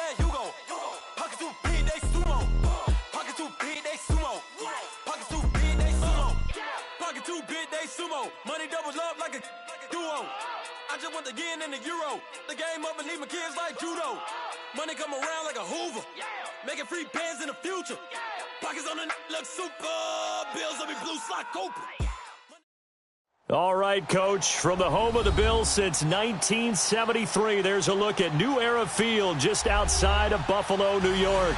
and Hugo. Pockets too big, they sumo. Pockets too big, they sumo. Pockets too big, they sumo. Pockets too big, they sumo. Money doubles up like a duo. I just want the yen and the euro. The game up and leave my kids like judo. Money come around like a Hoover. Making free bands in the future. Pockets on the look super. Bills on me blue slot Cooper. All right, Coach, from the home of the Bills since 1973, there's a look at New Era Field just outside of Buffalo, New York.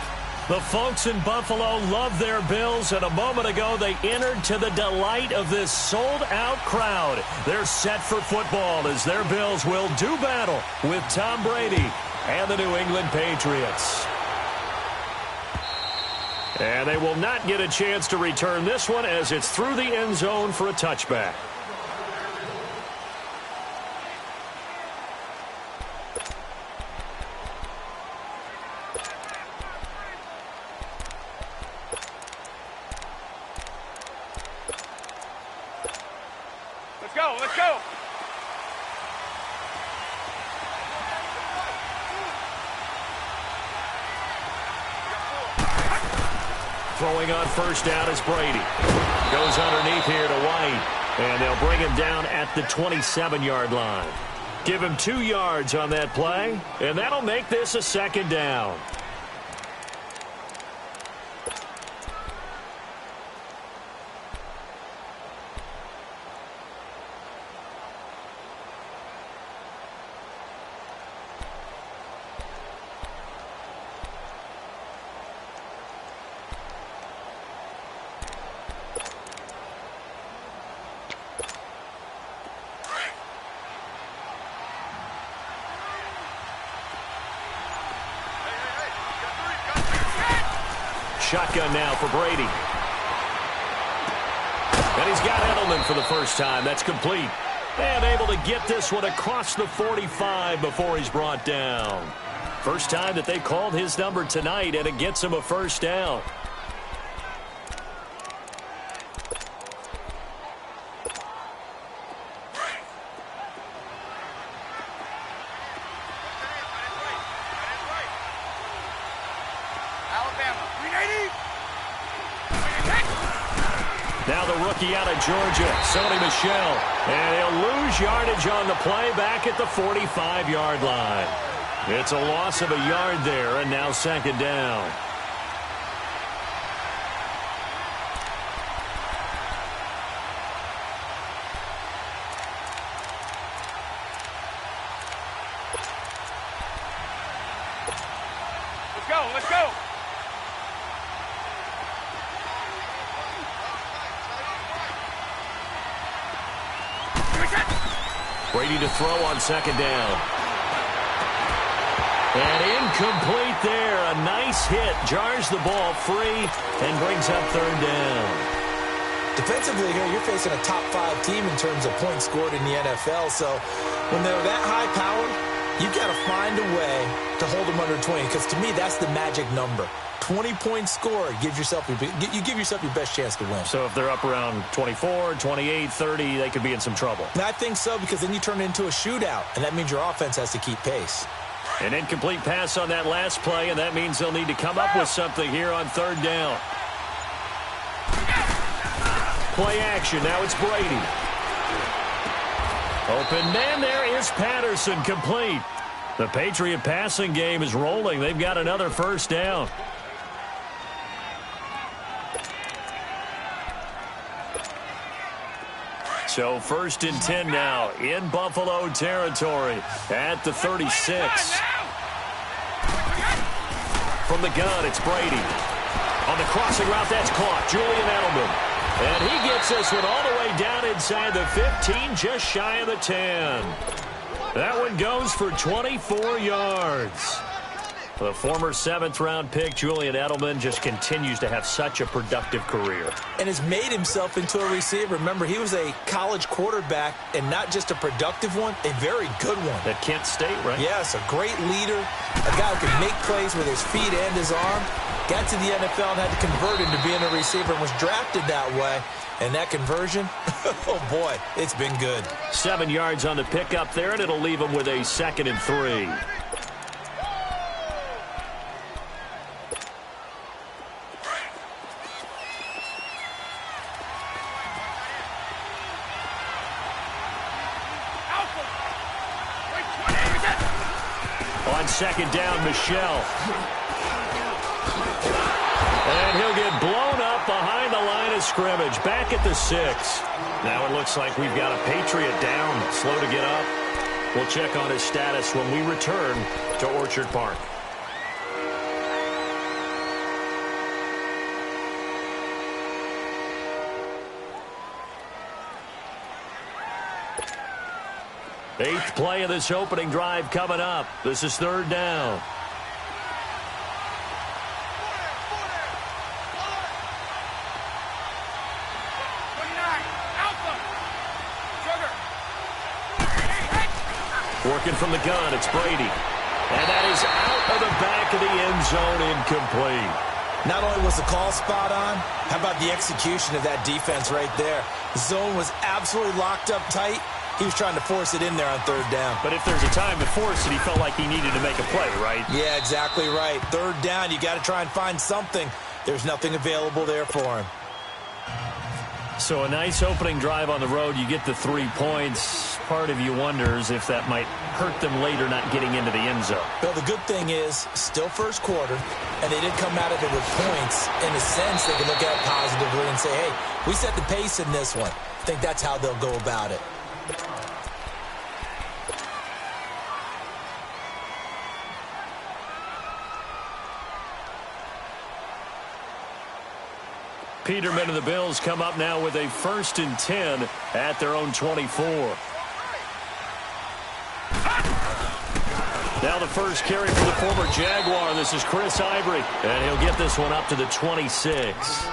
The folks in Buffalo love their Bills, and a moment ago they entered to the delight of this sold-out crowd. They're set for football as their Bills will do battle with Tom Brady and the New England Patriots. And they will not get a chance to return this one as it's through the end zone for a touchback. Let's go. Throwing on first down is Brady. Goes underneath here to White. And they'll bring him down at the 27-yard line. Give him 2 yards on that play, and that'll make this a second down. Shotgun now for Brady. And he's got Edelman for the first time. That's complete. And able to get this one across the 45 before he's brought down. First time that they called his number tonight, and it gets him a first down. Now the rookie out of Georgia, Sony Michel. And he'll lose yardage on the play back at the 45-yard line. It's a loss of a yard there, and now second down. Let's go. Brady to throw on second down. And incomplete there. A nice hit. Jars the ball free and brings up third down. Defensively here, you're facing a top 5 team in terms of points scored in the NFL. So when they're that high powered, you've got to find a way to hold them under 20. Because to me, that's the magic number. 20-point score, you give yourself your best chance to win. So if they're up around 24, 28, 30, they could be in some trouble. And I think so, because then you turn it into a shootout, and that means your offense has to keep pace. An incomplete pass on that last play, and that means they'll need to come up with something here on third down. Play action. Now it's Brady. Open man there is Patterson, complete. The Patriot passing game is rolling. They've got another first down. So first and 10 now in Buffalo territory at the 36. From the gun, it's Brady. On the crossing route, that's caught. Julian Edelman. And he gets this one all the way down inside the 15, just shy of the 10. That one goes for 24 yards. The former 7th-round pick, Julian Edelman, just continues to have such a productive career. And has made himself into a receiver. Remember, he was a college quarterback, and not just a productive one, a very good one. At Kent State, right? Yes, a great leader, a guy who can make plays with his feet and his arm. Got to the NFL and had to convert into being a receiver and was drafted that way. And that conversion, oh boy, it's been good. 7 yards on the pickup there, and it'll leave him with a 2nd and 3. On second down, Michel. And he'll get blown up behind the line of scrimmage. Back at the 6. Now it looks like we've got a Patriot down. Slow to get up. We'll check on his status when we return to Orchard Park. Eighth play of this opening drive coming up. This is third down. Working from the gun, it's Brady. And that is out of the back of the end zone, incomplete. Not only was the call spot on, how about the execution of that defense right there? The zone was absolutely locked up tight. He was trying to force it in there on third down. But if there's a time to force it, he felt like he needed to make a play, right? Yeah, exactly right. Third down, you got to try and find something. There's nothing available there for him. So a nice opening drive on the road. You get the 3 points. Part of you wonders if that might hurt them later not getting into the end zone. Well, the good thing is, still first quarter, and they did come out of it with points. In a sense, they can look at it positively and say, hey, we set the pace in this one. I think that's how they'll go about it. Peterman and the Bills come up now with a 1st and 10 at their own 24. Now the first carry for the former Jaguar. This is Chris Ivory. And he'll get this one up to the 26.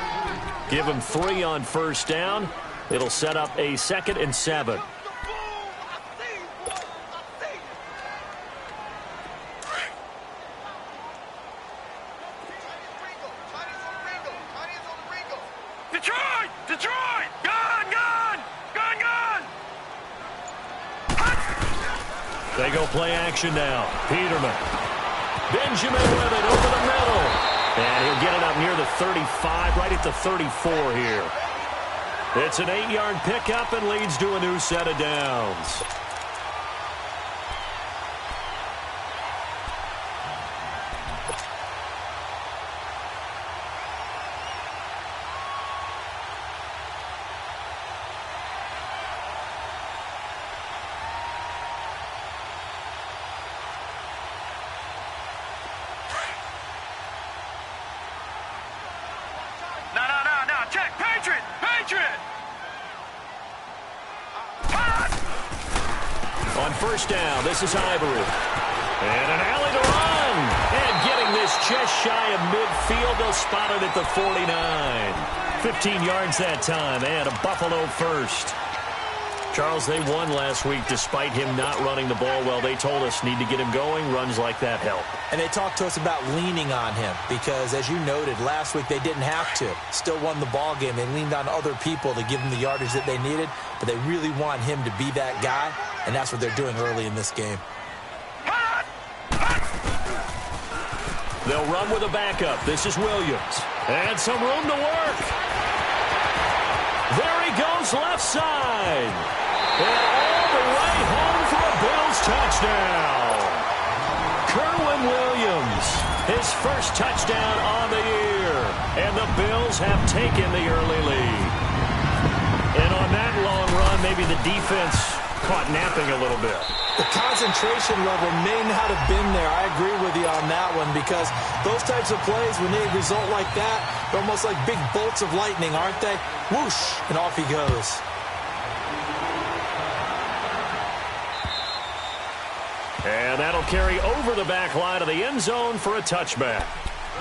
Give him 3 on first down. It'll set up a 2nd and 7. They go play action now. Peterman. Benjamin with it over the middle. And he'll get it up near the 35, right at the 34 here. It's an 8-yard pickup and leads to a new set of downs. On first down, this is Ivory. And an alley to run. And getting this just shy of midfield. They'll spot it at the 49. 15 yards that time and a Buffalo first. Charles, they won last week despite him not running the ball well. They told us need to get him going. Runs like that help. And they talked to us about leaning on him because, as you noted, last week they didn't have to. Still won the ball game. They leaned on other people to give them the yardage that they needed, but they really want him to be that guy, and that's what they're doing early in this game. They'll run with a backup. This is Williams. And some room to work. There he goes left side. And all the way home for a Bills touchdown. Kerwynn Williams, his first touchdown on the year. And the Bills have taken the early lead. And on that long run, maybe the defense caught napping a little bit. The concentration level may not have been there. I agree with you on that one because those types of plays, when they result like that, they're almost like big bolts of lightning, aren't they? Whoosh, and off he goes. And that'll carry over the back line of the end zone for a touchback.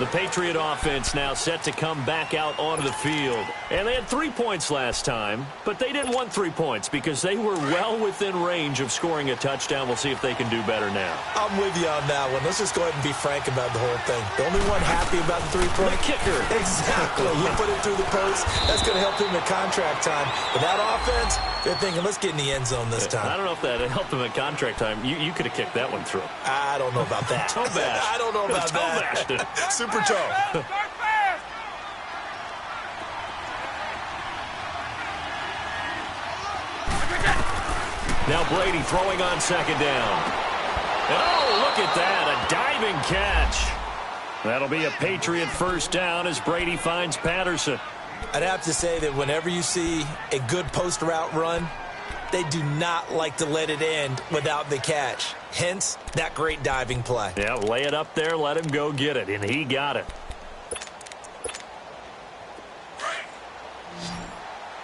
The Patriot offense now set to come back out onto the field. And they had 3 points last time, but they didn't want 3 points because they were well within range of scoring a touchdown. We'll see if they can do better now. I'm with you on that one. Let's just go ahead and be frank about the whole thing. The only one happy about the 3-point? The kicker. Exactly. You put it through the post. That's going to help him at contract time. But that offense, they're thinking, let's get in the end zone this time. I don't know if that helped him at contract time. You could have kicked that one through. I don't know about that. Toe bash. I don't know about that. Toe bashed. Super toe. Now Brady throwing on second down. And oh, look at that. A diving catch. That'll be a Patriot first down as Brady finds Patterson. I'd have to say that whenever you see a good post route run, they do not like to let it end without the catch. Hence, that great diving play. Yeah, lay it up there, let him go get it, and he got it.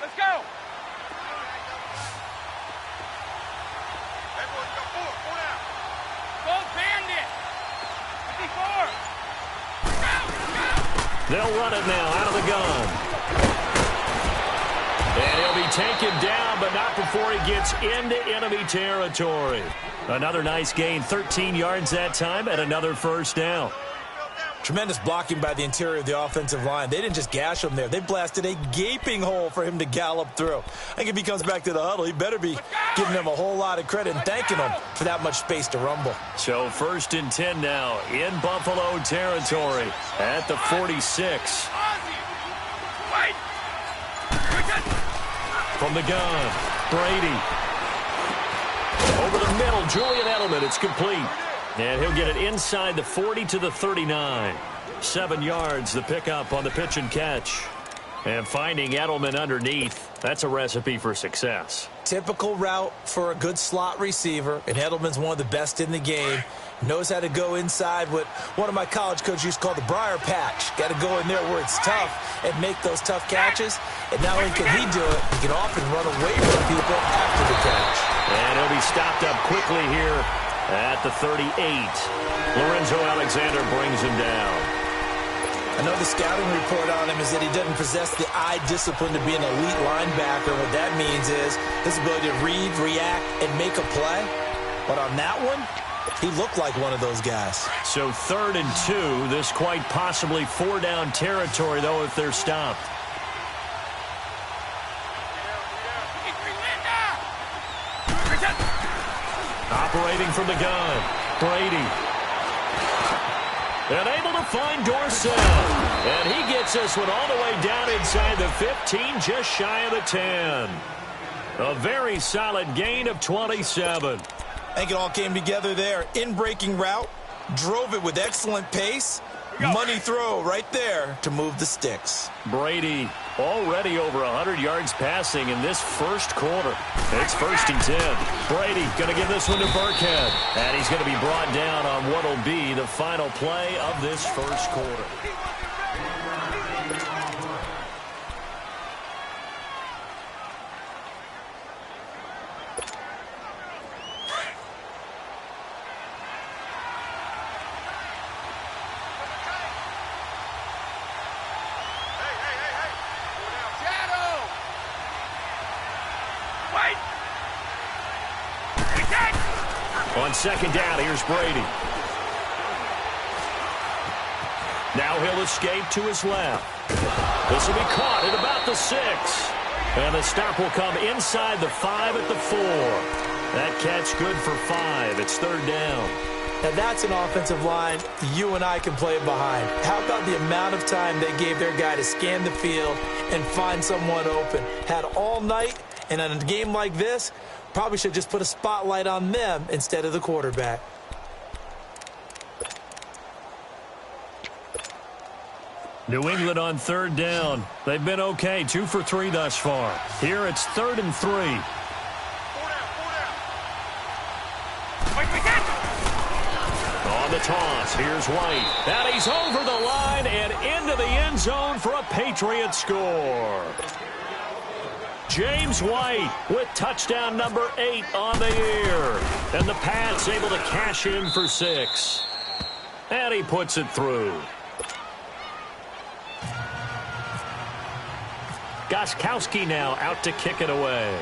Let's go. Everyone go forward. Four down. Go Bandit. 54. They'll run it now out of the gun. And he'll be taken down, but not before he gets into enemy territory. Another nice gain, 13 yards that time, and another first down. Tremendous blocking by the interior of the offensive line. They didn't just gash him there. They blasted a gaping hole for him to gallop through. I think if he comes back to the huddle, he better be giving them a whole lot of credit and thanking them for that much space to rumble. So 1st and 10 now in Buffalo territory at the 46. From the gun, Brady. Over the middle, Julian Edelman. It's complete. And he'll get it inside the 40 to the 39. 7 yards, the pickup on the pitch and catch. And finding Edelman underneath, that's a recipe for success. Typical route for a good slot receiver, and Edelman's one of the best in the game. Knows how to go inside what one of my college coaches used to call the briar patch. Got to go in there where it's tough and make those tough catches. And not only can he do it, he can often run away from people after the catch. And he'll be stopped up quickly here at the 38. Lorenzo Alexander brings him down. I know the scouting report on him is that he doesn't possess the eye discipline to be an elite linebacker. What that means is his ability to read, react, and make a play. But on that one, he looked like one of those guys. So 3rd and 2. This quite possibly 4-down territory, though, if they're stopped. Operating from the gun, Brady. And able to find Dorsett. And he gets this one all the way down inside the 15, just shy of the 10. A very solid gain of 27. I think it all came together there. In-breaking route, drove it with excellent pace. Money throw right there to move the sticks. Brady already over 100 yards passing in this first quarter. It's 1st and 10. Brady going to give this one to Burkhead. And he's going to be brought down on what will be the final play of this first quarter. On 2nd down, here's Brady. Now he'll escape to his left. This will be caught at about the 6. And the stop will come inside the 5 at the 4. That catch good for 5. It's 3rd down. Now that's an offensive line you and I can play behind. How about the amount of time they gave their guy to scan the field and find someone open? Had all night, and in a game like this, probably should just put a spotlight on them instead of the quarterback. New England on 3rd down. They've been okay, 2 for 3 thus far. Here it's 3rd and 3. On the toss, here's White. And he's over the line and into the end zone for a Patriot score. James White with touchdown number 8 on the year. And the Pats able to cash in for 6. And he puts it through. Gostkowski now out to kick it away.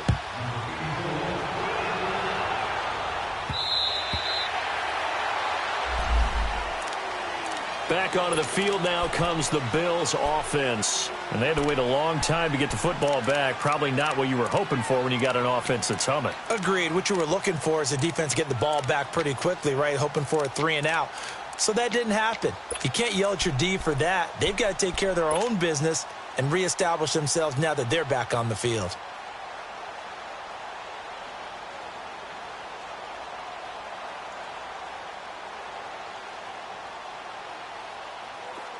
Back onto the field now comes the Bills offense. And they had to wait a long time to get the football back. Probably not what you were hoping for when you got an offense that's humming. Agreed. What you were looking for is the defense getting the ball back pretty quickly, right? Hoping for a 3 and out. So that didn't happen. You can't yell at your D for that. They've got to take care of their own business and reestablish themselves now that they're back on the field.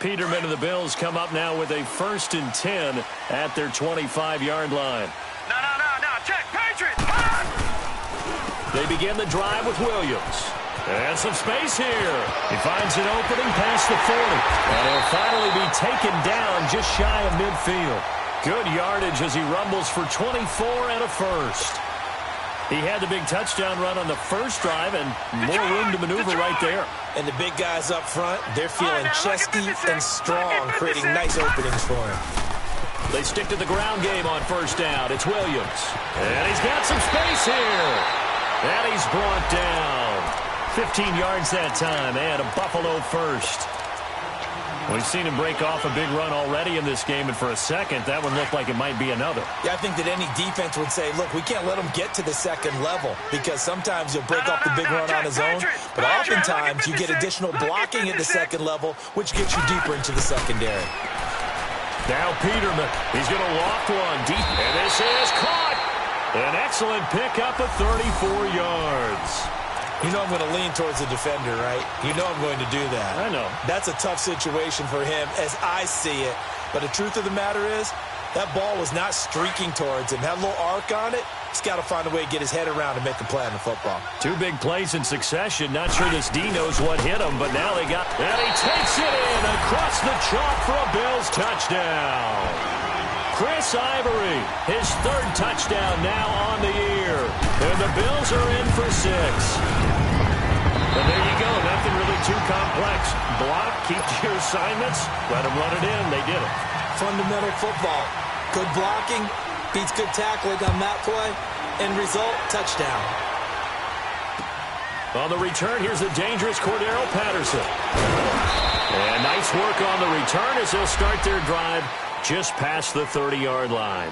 Peterman and the Bills come up now with a 1st and 10 at their 25-yard line. No, check, Patriots! They begin the drive with Williams. And some space here. He finds an opening past the 40. And he'll finally be taken down just shy of midfield. Good yardage as he rumbles for 24 and a first. He had the big touchdown run on the first drive and more room to maneuver right there. And the big guys up front, they're feeling chesty and strong, creating nice openings for him. They stick to the ground game on first down. It's Williams. And he's got some space here. And he's brought down. 15 yards that time and a Buffalo first. We've seen him break off a big run already in this game, and for a second, that one looked like it might be another. Yeah, I think that any defense would say, look, we can't let him get to the second level because sometimes he'll break off the big run on his own, but oftentimes you get additional blocking at the second level, which gets you deeper into the secondary. Now Peterman, he's going to loft one deep, and this is caught. An excellent pickup of 34 yards. You know I'm going to lean towards the defender, right? You know I'm going to do that. I know. That's a tough situation for him as I see it. But the truth of the matter is, that ball was not streaking towards him. That little arc on it, he's got to find a way to get his head around and make a play on the football. 2 big plays in succession. Not sure this D knows what hit him, but now they got... And he takes it in across the chalk for a Bills touchdown. Chris Ivory, his 3rd touchdown now on the year. And the Bills are in for 6. And there you go. Nothing really too complex. Block, keep to your assignments, let them run it in. They did it. Fundamental football. Good blocking, beats good tackling on that play. End result, touchdown. On the return, here's the dangerous Cordero Patterson. And nice work on the return as they'll start their drive just past the 30-yard line.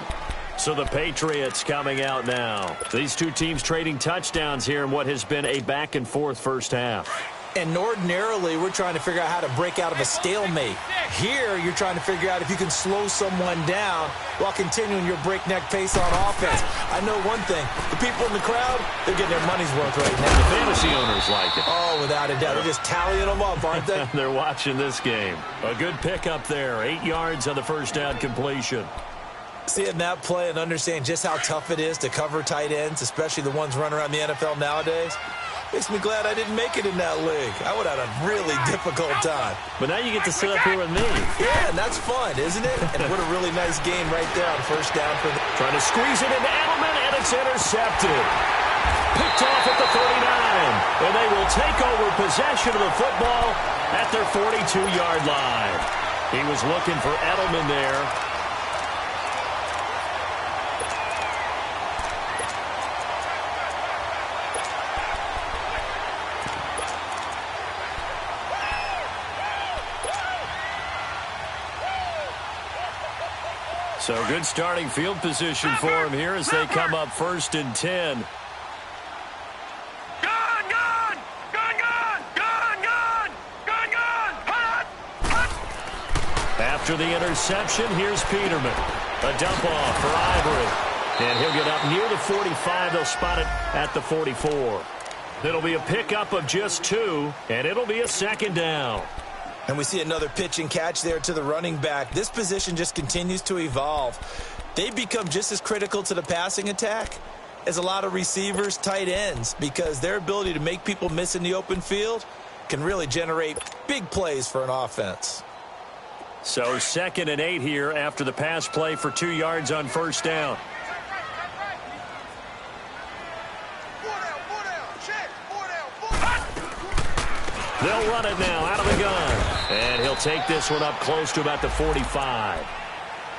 So the Patriots coming out now. These 2 teams trading touchdowns here in what has been a back-and-forth first half. And ordinarily, we're trying to figure out how to break out of a stalemate. Here, you're trying to figure out if you can slow someone down while continuing your breakneck pace on offense. I know one thing. The people in the crowd, they're getting their money's worth right now. The fantasy owners like it. Oh, without a doubt. They're just tallying them up, aren't they? They're watching this game. A good pickup there. 8 yards on the first down completion. Seeing that play and understand just how tough it is to cover tight ends, especially the ones running around the NFL nowadays, makes me glad I didn't make it in that league. I would have had a really difficult time. But now you get to sit up here with me. Yeah, and that's fun, isn't it? And what a really nice game right there on first down for the... Trying to squeeze it into Edelman, and it's intercepted. Picked off at the 39. And they will take over possession of the football at their 42-yard line. He was looking for Edelman there. So good starting field position for him here as they come up 1st and 10. After the interception, here's Peterman. A dump off for Ivory. And he'll get up near the 45. They'll spot it at the 44. It'll be a pickup of just 2, and it'll be a 2nd down. And we see another pitch and catch there to the running back. This position just continues to evolve. They become just as critical to the passing attack as a lot of receivers, tight ends, because their ability to make people miss in the open field can really generate big plays for an offense. So 2nd and 8 here after the pass play for 2 yards on first down. They'll run it now out of the gun. And he'll take this one up close to about the 45.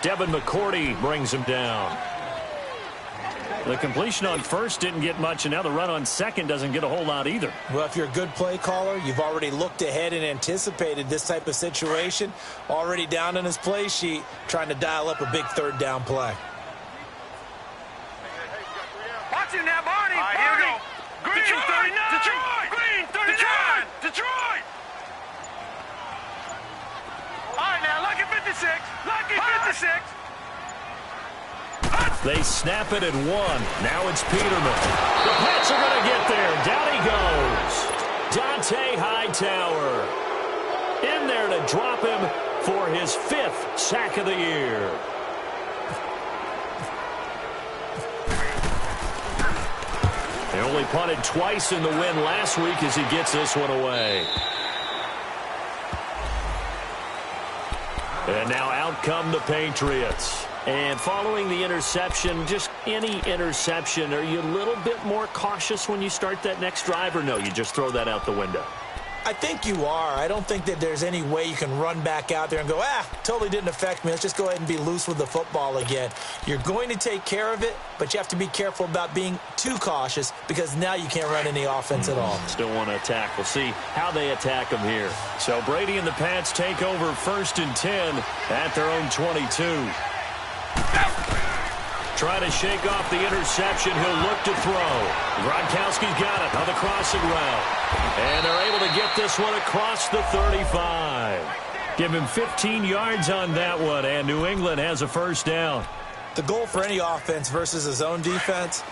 Devin McCourty brings him down. The completion on first didn't get much, and now the run on second doesn't get a whole lot either. Well, if you're a good play caller, you've already looked ahead and anticipated this type of situation. Already down on his play sheet, trying to dial up a big 3rd down play. Watch him now, Barney. All right, here we go. Green, Detroit, 39. Detroit. Green, 39. Detroit. All right, now, lucky 56. Lucky 56. They snap it at 1. Now it's Peterman. The Pats are going to get there. Down he goes. Dante Hightower in there to drop him for his 5th sack of the year. They only punted twice in the win last week as he gets this one away. And now out come the Patriots. And following the interception, just any interception, are you a little bit more cautious when you start that next drive, or no, you just throw that out the window? I think you are. I don't think that there's any way you can run back out there and go, totally didn't affect me. Let's just go ahead and be loose with the football again. You're going to take care of it, but you have to be careful about being too cautious because now you can't run any offense at all. Still want to attack. We'll see how they attack them here. So Brady and the Pats take over 1st and 10 at their own 22. Trying to shake off the interception. He'll look to throw. Gronkowski's got it on the crossing route. And they're able to get this one across the 35. Give him 15 yards on that one, and New England has a 1st down. The goal for any offense versus his own defense,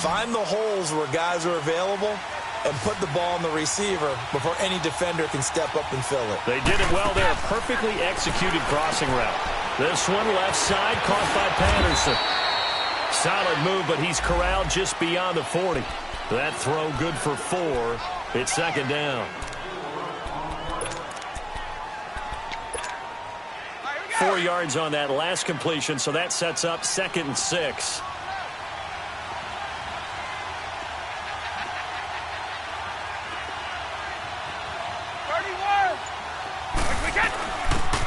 find the holes where guys are available and put the ball on the receiver before any defender can step up and fill it. They did it well there. Perfectly executed crossing route. This one left side caught by Patterson. Solid move, but he's corralled just beyond the 40. That throw good for 4. It's 2nd down. 4 yards on that last completion, so that sets up 2nd and 6.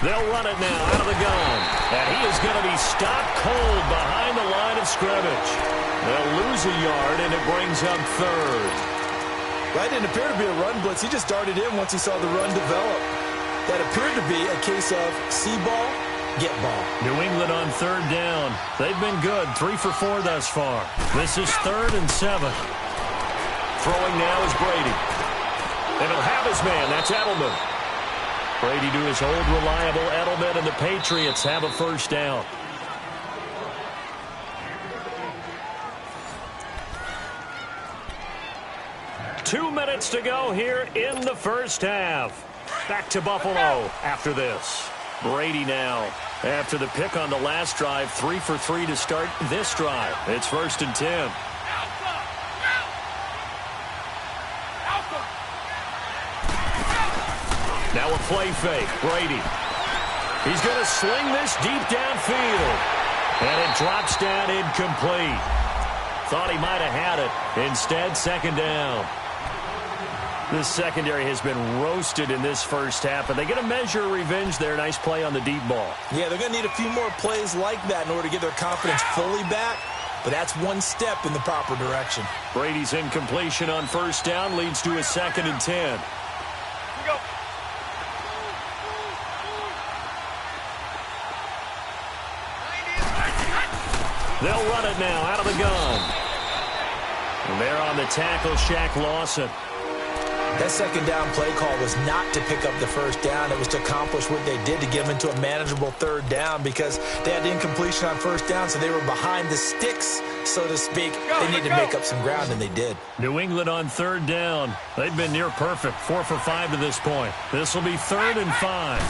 They'll run it now out of the gun. And he is going to be stopped cold behind the line of scrimmage. They'll lose a yard, and it brings up 3rd. That didn't appear to be a run blitz. He just darted in once he saw the run develop. That appeared to be a case of see ball, get ball. New England on 3rd down. They've been good. 3 for 4 thus far. This is 3rd and 7. Throwing now is Brady. And he'll have his man. That's Edelman. Brady to his old reliable Edelman, and the Patriots have a 1st down. Two minutes to go here in the 1st half. Back to Buffalo after this. Brady now, after the pick on the last drive, 3 for 3 to start this drive. It's 1st and 10. Now a play fake. Brady. He's going to sling this deep downfield. And it drops down incomplete. Thought he might have had it. Instead, 2nd down. This secondary has been roasted in this 1st half, and they get a measure of revenge there. Nice play on the deep ball. Yeah, they're going to need a few more plays like that in order to get their confidence fully back, but that's one step in the proper direction. Brady's incompletion on 1st down leads to a 2nd and 10. They'll run it now out of the gun. And they're on the tackle, Shaq Lawson. That 2nd down play call was not to pick up the 1st down. It was to accomplish what they did to get them into a manageable 3rd down because they had incompletion on 1st down, so they were behind the sticks, so to speak. They needed to make up some ground, and they did. New England on 3rd down. They've been near perfect, 4 for 5 to this point. This will be 3rd and 5.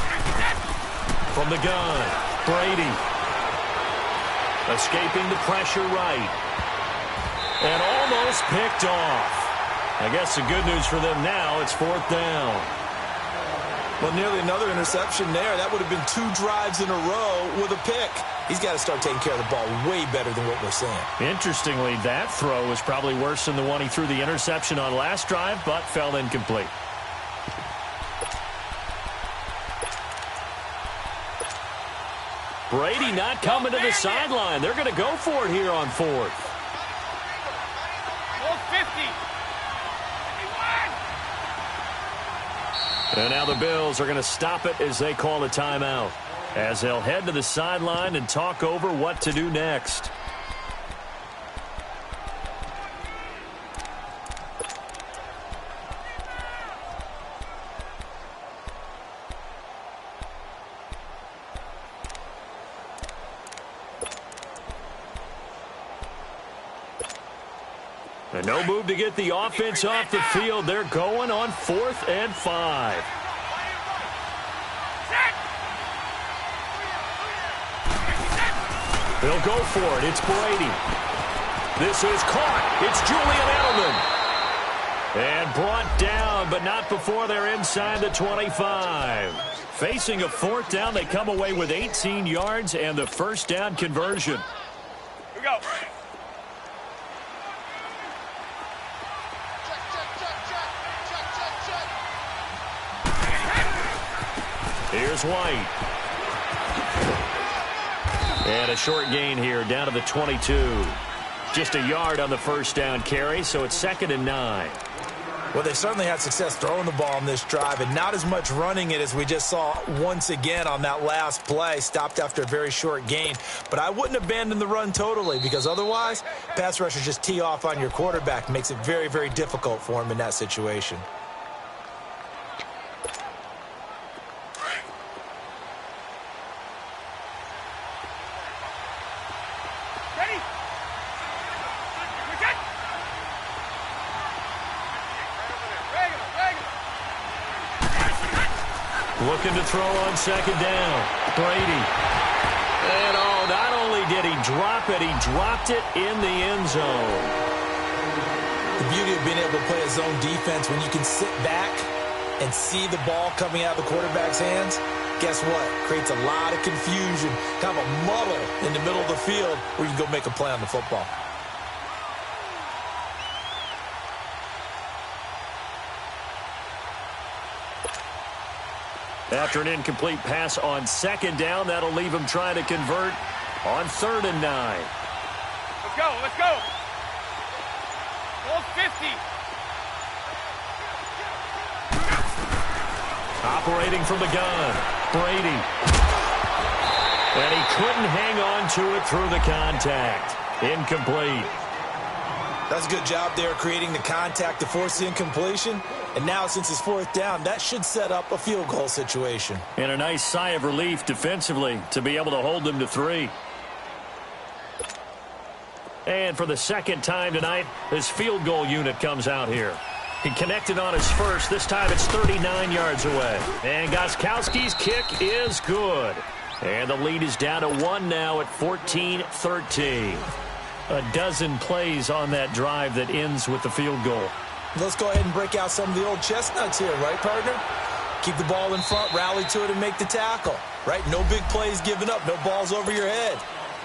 From the gun, Brady. Escaping the pressure right. And almost picked off. I guess the good news for them now, it's 4th down. Well, nearly another interception there. That would have been 2 drives in a row with a pick. He's got to start taking care of the ball way better than what we're seeing. Interestingly, that throw was probably worse than the one he threw the interception on last drive, but fell incomplete. Brady not coming to the sideline. They're going to go for it here on 4th. 50. And now the Bills are going to stop it as they call a timeout, as they'll head to the sideline and talk over what to do next. And no move to get the offense off the field. They're going on 4th and 5. They'll go for it. It's Brady. This is caught. It's Julian Edelman. And brought down, but not before they're inside the 25. Facing a fourth down, they come away with 18 yards and the first down conversion. Here we go. Here's White. And a short gain here down to the 22. Just a yard on the first down carry, so it's 2nd and 9. Well, they certainly had success throwing the ball on this drive and not as much running it as we just saw once again on that last play. Stopped after a very short gain. But I wouldn't abandon the run totally because otherwise, pass rushers just tee off on your quarterback. Makes it very, very difficult for him in that situation. Looking to throw on 2nd down. Brady. And not only did he drop it, he dropped it in the end zone. The beauty of being able to play a zone defense when you can sit back and see the ball coming out of the quarterback's hands, guess what? Creates a lot of confusion, kind of a muddle in the middle of the field where you can go make a play on the football. After an incomplete pass on 2nd down, that'll leave him trying to convert on 3rd and 9. Let's go, let's go. Goal 50. Operating from the gun, Brady. And he couldn't hang on to it through the contact. Incomplete. That's a good job there creating the contact to force the incompletion. And now, since it's 4th down, that should set up a field goal situation. And a nice sigh of relief defensively to be able to hold them to 3. And for the second time tonight, this field goal unit comes out here. He connected on his first. This time it's 39 yards away. And Gostkowski's kick is good. And the lead is down to 1 now at 14-13. A dozen plays on that drive that ends with the field goal. Let's go ahead and break out some of the old chestnuts here, right, partner? Keep the ball in front, rally to it, and make the tackle, right? No big plays given up, no balls over your head.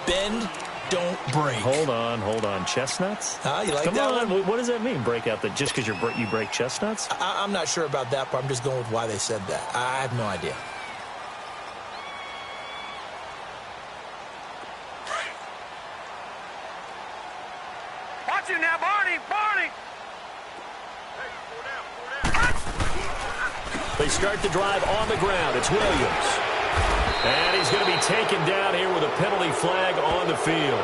Bend, don't break. Hold on. Chestnuts? You like Come that on. one? What does that mean, break out? That just because you break chestnuts? I'm not sure about that, but I'm just going with why they said that. I have no idea. Watch it now, Barney! They start the drive on the ground. It's Williams. And he's going to be taken down here with a penalty flag on the field.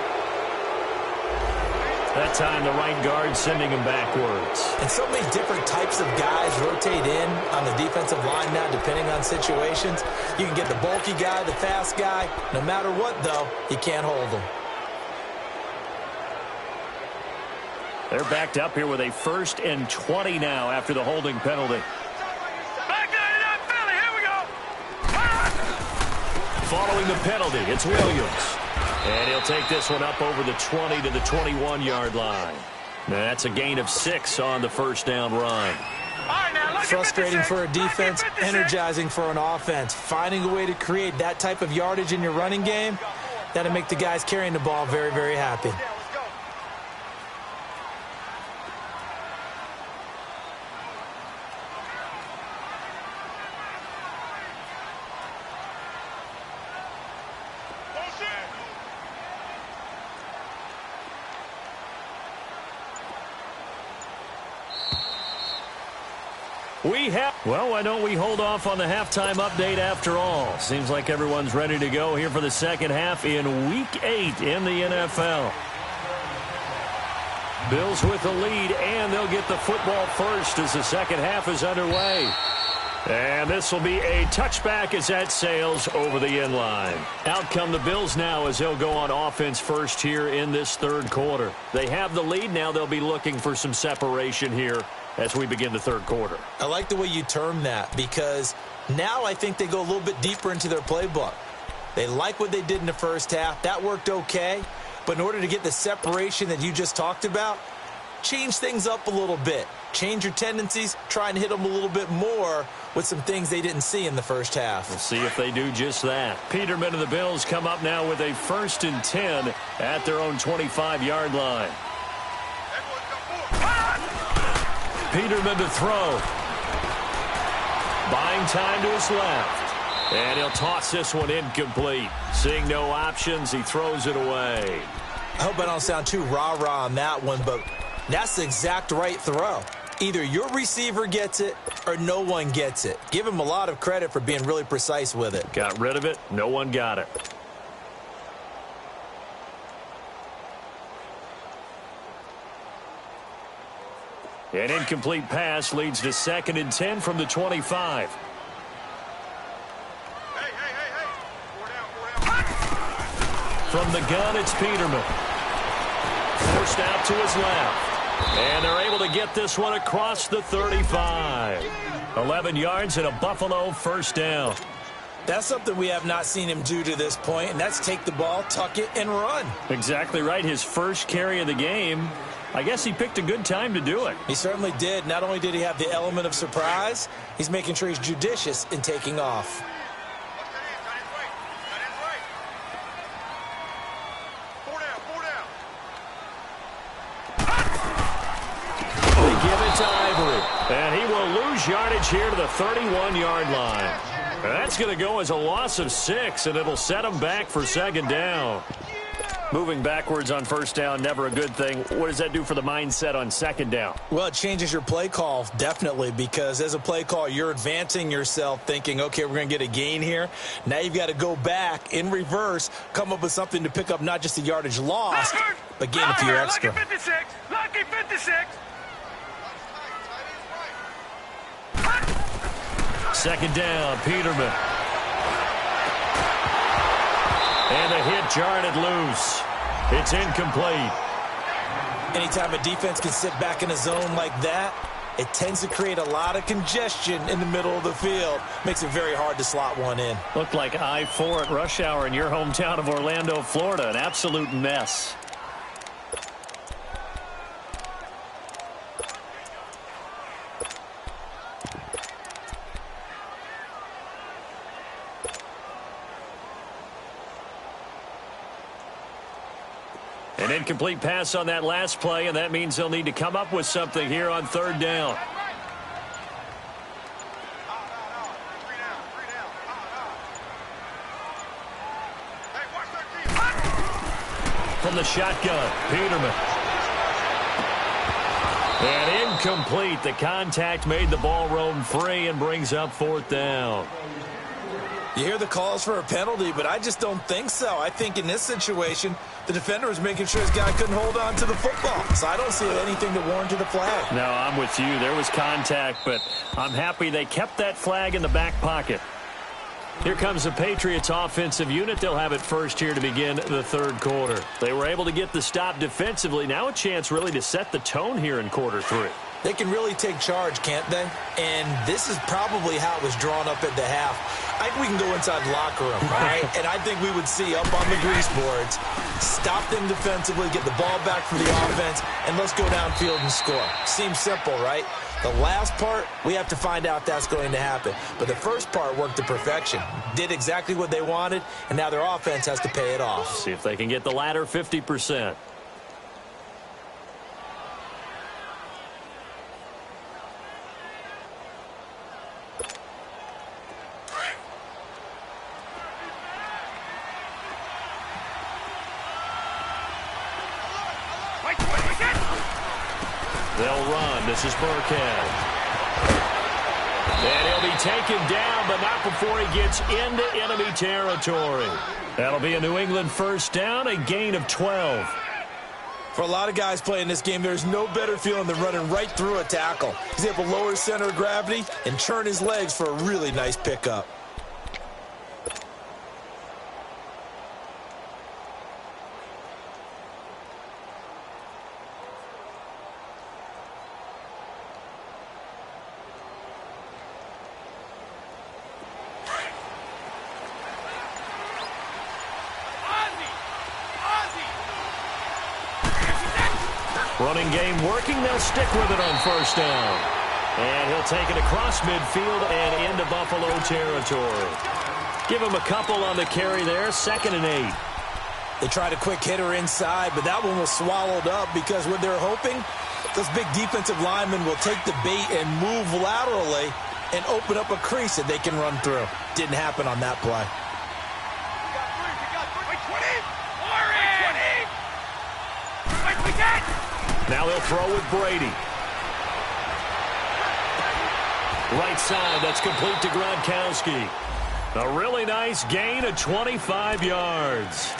That time the right guard sending him backwards. And so many different types of guys rotate in on the defensive line now depending on situations. You can get the bulky guy, the fast guy. No matter what, though, you can't hold them. They're backed up here with a 1st and 20 now after the holding penalty. Following the penalty, it's Williams. And he'll take this one up over the 20 to the 21-yard line. That's a gain of 6 on the first down run. Frustrating for a defense, energizing for an offense. Finding a way to create that type of yardage in your running game, that'll make the guys carrying the ball very, very happy. Well, why don't we hold off on the halftime update after all? Seems like everyone's ready to go here for the second half in Week 8 in the NFL. Bills with the lead, and they'll get the football first as the second half is underway. And this will be a touchback as that sails over the end line. Out come the Bills now as they'll go on offense first here in this third quarter. They have the lead. Now they'll be looking for some separation here as we begin the third quarter. I like the way you term that because now I think they go a little bit deeper into their playbook. They like what they did in the first half. That worked okay. But in order to get the separation that you just talked about, change things up a little bit. Change your tendencies. Try and hit them a little bit more with some things they didn't see in the first half. We'll see if they do just that. Peterman and the Bills come up now with a 1st and 10 at their own 25-yard line. Peterman to throw. Buying time to his left. And he'll toss this one incomplete. Seeing no options, he throws it away. I hope I don't sound too rah-rah on that one, but that's the exact right throw. Either your receiver gets it or no one gets it. Give him a lot of credit for being really precise with it. Got rid of it. No one got it. An incomplete pass leads to 2nd and 10 from the 25. From the gun, it's Peterman. Forced out to his left. And they're able to get this one across the 35. 11 yards and a Buffalo 1st down. That's something we have not seen him do to this point, and that's take the ball, tuck it, and run. Exactly right. His first carry of the game. I guess he picked a good time to do it. He certainly did. Not only did he have the element of surprise, he's making sure he's judicious in taking off. And he will lose yardage here to the 31-yard line. That's going to go as a loss of 6, and it'll set him back for 2nd down. Moving backwards on 1st down, never a good thing. What does that do for the mindset on 2nd down? Well, it changes your play call, definitely, because as a play call, you're advancing yourself thinking, okay, we're going to get a gain here. Now you've got to go back in reverse, come up with something to pick up not just the yardage lost, but gain a few extra. Lucky 56! Lucky 56! 2nd down, Peterman. And the hit jarred loose. It's incomplete. Anytime a defense can sit back in a zone like that, it tends to create a lot of congestion in the middle of the field. Makes it very hard to slot one in. Looked like I-4 at rush hour in your hometown of Orlando, Florida. An absolute mess. An incomplete pass on that last play, and that means they'll need to come up with something here on 3rd down. From the shotgun, Peterman. And incomplete. The contact made the ball roam free and brings up 4th down. You hear the calls for a penalty, but I just don't think so. I think in this situation, the defender was making sure his guy couldn't hold on to the football. So I don't see anything to warrant to the flag. No, I'm with you. There was contact, but I'm happy they kept that flag in the back pocket. Here comes the Patriots offensive unit. They'll have it first here to begin the 3rd quarter. They were able to get the stop defensively. Now a chance really to set the tone here in quarter 3. They can really take charge, can't they? And this is probably how it was drawn up at the half. I think we can go inside the locker room, right? And I think we would see up on the grease boards, stop them defensively, get the ball back for the offense, and let's go downfield and score. Seems simple, right? The last part, we have to find out if that's going to happen. But the first part worked to perfection. Did exactly what they wanted, and now their offense has to pay it off. See if they can get the latter 50%. They'll run. This is Burkhead. And he'll be taken down, but not before he gets into enemy territory. That'll be a New England 1st down, a gain of 12. For a lot of guys playing this game, there's no better feeling than running right through a tackle. He's able to lower his center of gravity and turn his legs for a really nice pickup. Running game working. They'll stick with it on first down. And he'll take it across midfield and into Buffalo territory. Give him a couple on the carry there. 2nd and 8. They tried a quick hitter inside, but that one was swallowed up because what they're hoping, those big defensive linemen will take the bait and move laterally and open up a crease that they can run through. Didn't happen on that play. Now they'll throw with Brady. Right side, that's complete to Gronkowski. A really nice gain of 25 yards.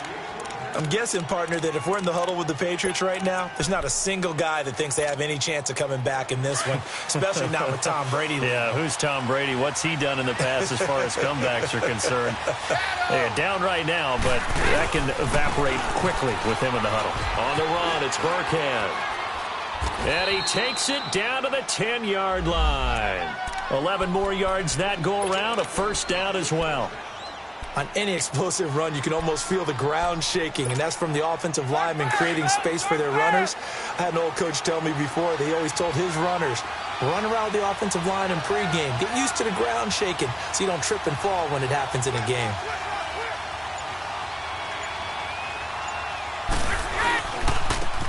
I'm guessing, partner, that if we're in the huddle with the Patriots right now, there's not a single guy that thinks they have any chance of coming back in this one, especially not with Tom Brady. Yeah, who's Tom Brady? What's he done in the past as far as comebacks are concerned? They're down right now, but that can evaporate quickly with him in the huddle. On the run, it's Burkhead. And he takes it down to the 10-yard line. 11 more yards that go around, a first down as well. On any explosive run, you can almost feel the ground shaking, and that's from the offensive linemen creating space for their runners. I had an old coach tell me before, they always told his runners, run around the offensive line in pregame. Get used to the ground shaking so you don't trip and fall when it happens in a game.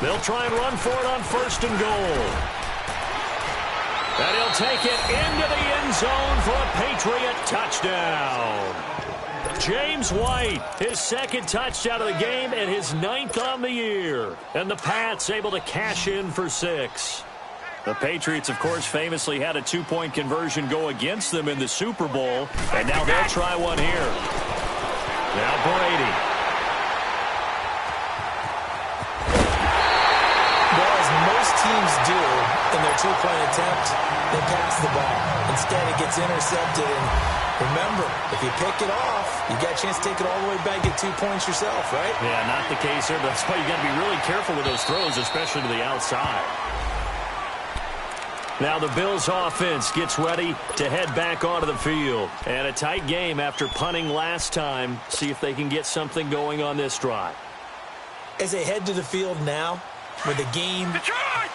They'll try and run for it on 1st and goal. And he'll take it into the end zone for a Patriot touchdown. James White, his 2nd touchdown of the game and his 9th on the year. And the Pats able to cash in for 6. The Patriots, of course, famously had a 2-point conversion go against them in the Super Bowl. And now they'll try one here. Now Brady. Well, as most teams do in their 2-point attempt, they pass the ball. Instead, it gets intercepted. And remember, if you pick it off, you got a chance to take it all the way back, get 2 points yourself, right? Yeah, not the case here. That's why you got to be really careful with those throws, especially to the outside. Now the Bills offense gets ready to head back onto the field. And a tight game after punting last time. See if they can get something going on this drive. As they head to the field now, with the game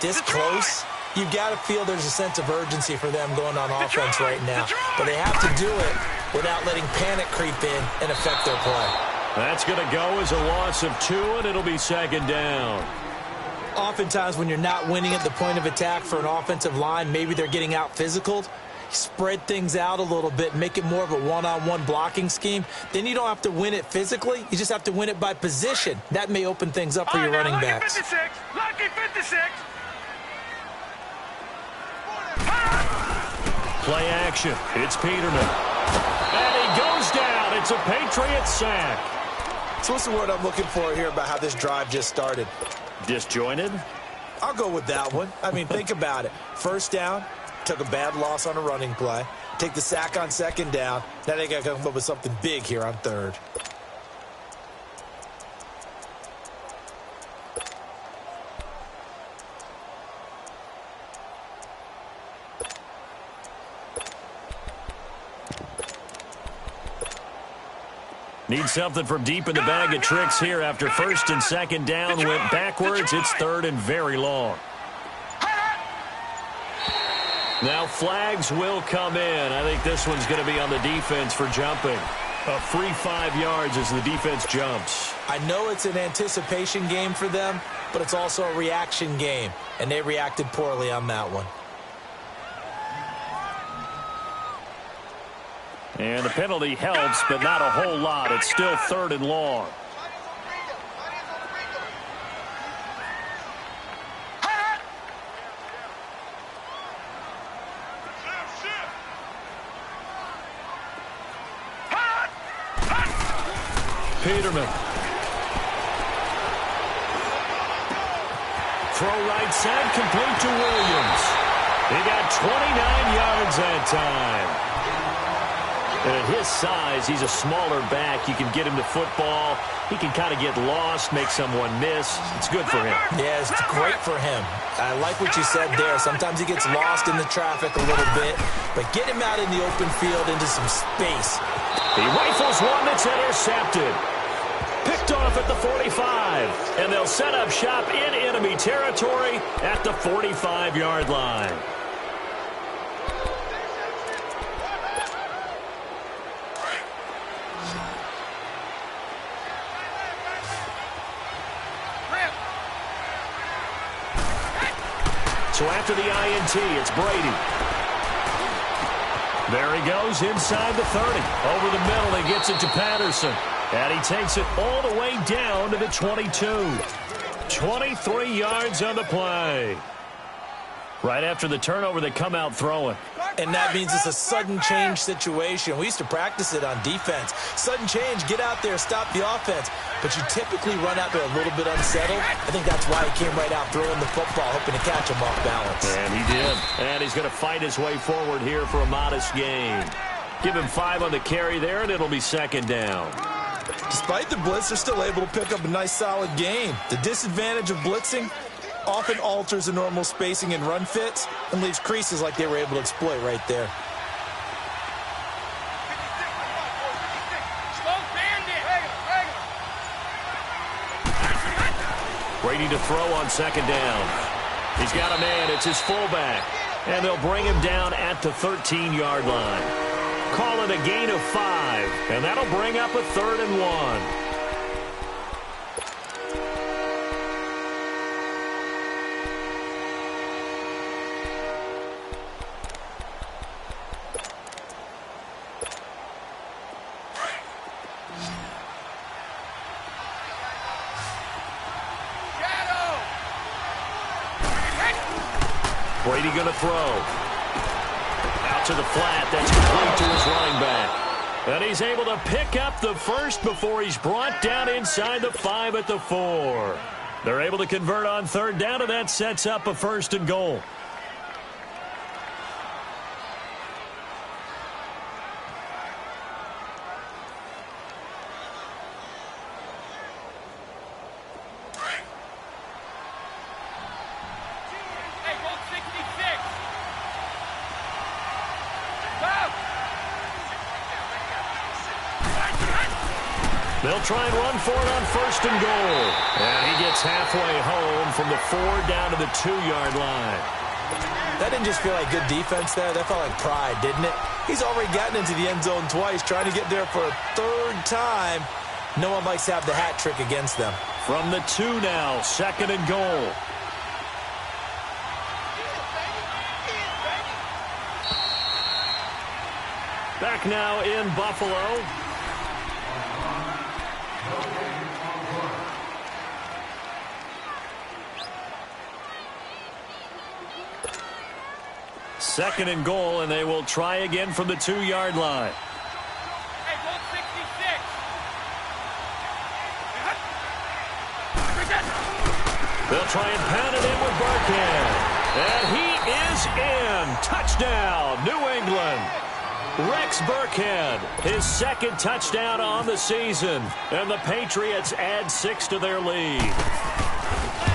this close, you've got to feel there's a sense of urgency for them going on offense right now. But they have to do it without letting panic creep in and affect their play. That's going to go as a loss of 2, and it'll be 2nd down. Oftentimes when you're not winning at the point of attack for an offensive line, maybe they're getting out physical. Spread things out a little bit, make it more of a one-on-one blocking scheme. Then you don't have to win it physically. You just have to win it by position. That may open things up for your running backs. Lucky 56. Play action. It's Peterman. And he goes down. It's a Patriot sack. So what's the word I'm looking for here about how this drive just started? Disjointed? I'll go with that one. I mean, think about it. First down, took a bad loss on a running play. Take the sack on 2nd down. Now they got to come up with something big here on 3rd. Need something from deep in the bag of tricks here after 1st and 2nd down went backwards. It's 3rd and very long. Now flags will come in. I think this one's going to be on the defense for jumping. A free 5 yards as the defense jumps. I know it's an anticipation game for them, but it's also a reaction game, and they reacted poorly on that one. And the penalty helps, but not a whole lot. It's still 3rd and long. Peterman. Throw right side, complete to Williams. He got 29 yards that time. And at his size, he's a smaller back. You can get him to football. He can kind of get lost, make someone miss. It's good for him. Yeah, it's great for him. I like what you said there. Sometimes he gets lost in the traffic a little bit, but get him out in the open field into some space. He rifles one that's intercepted. Picked off at the 45. And they'll set up shop in enemy territory at the 45-yard line. So after the INT, it's Brady. There he goes inside the 30. Over the middle, he gets it to Patterson. And he takes it all the way down to the 22. 23 yards on the play. Right after the turnover, they come out throwing. And that means it's a sudden change situation. We used to practice it on defense. Sudden change, get out there, stop the offense. But you typically run out there a little bit unsettled. I think that's why he came right out throwing the football, hoping to catch him off balance. And he did. And he's going to fight his way forward here for a modest gain. Give him 5 on the carry there, and it'll be second down. Despite the blitz, they're still able to pick up a nice, solid gain. The disadvantage of blitzing often alters the normal spacing and run fits and leaves creases like they were able to exploit right there. Brady to throw on second down. He's got a man. It's his fullback. And they'll bring him down at the 13-yard line. Call it a gain of 5. And that'll bring up a 3rd and 1. Brady going to throw. Out to the flat. That's complete to his running back. And he's able to pick up the first before he's brought down inside the 5 at the 4. They're able to convert on 3rd down, and that sets up a 1st and goal. They'll try and run for it on 1st and goal. And he gets halfway home from the 4 down to the 2-yard line. That didn't just feel like good defense there. That felt like pride, didn't it? He's already gotten into the end zone twice, trying to get there for a 3rd time. No one likes to have the hat trick against them. From the 2 now, 2nd and goal. Back now in Buffalo. Second and goal, and they will try again from the 2-yard line. Hey, goal 66. They'll try and pound it in with Burkhead. And he is in. Touchdown, New England. Rex Burkhead, his 2nd touchdown on the season. And the Patriots add 6 to their lead.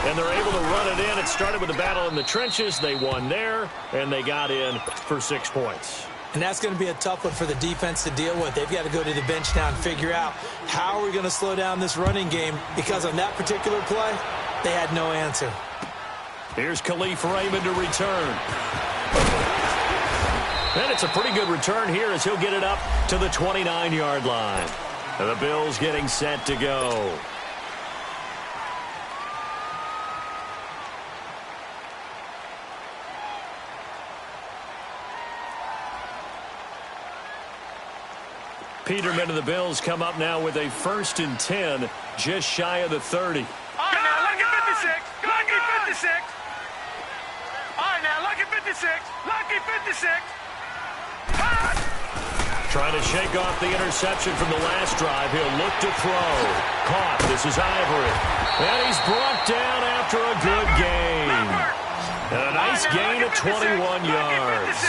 And they're able to run it in. It started with a battle in the trenches. They won there, and they got in for 6 points. And that's going to be a tough one for the defense to deal with. They've got to go to the bench now and figure out how are we going to slow down this running game, because on that particular play, they had no answer. Here's Khalif Raymond to return. And it's a pretty good return here as he'll get it up to the 29-yard line. And the Bills getting set to go. Peterman and the Bills come up now with a 1st and 10, just shy of the 30. All right, now, lucky 56. Lucky 56. All right, now, lucky 56. Lucky 56. Trying to shake off the interception from the last drive. He'll look to throw. Caught. This is Ivory. And he's brought down after a good gain. And a nice gain of 21 yards.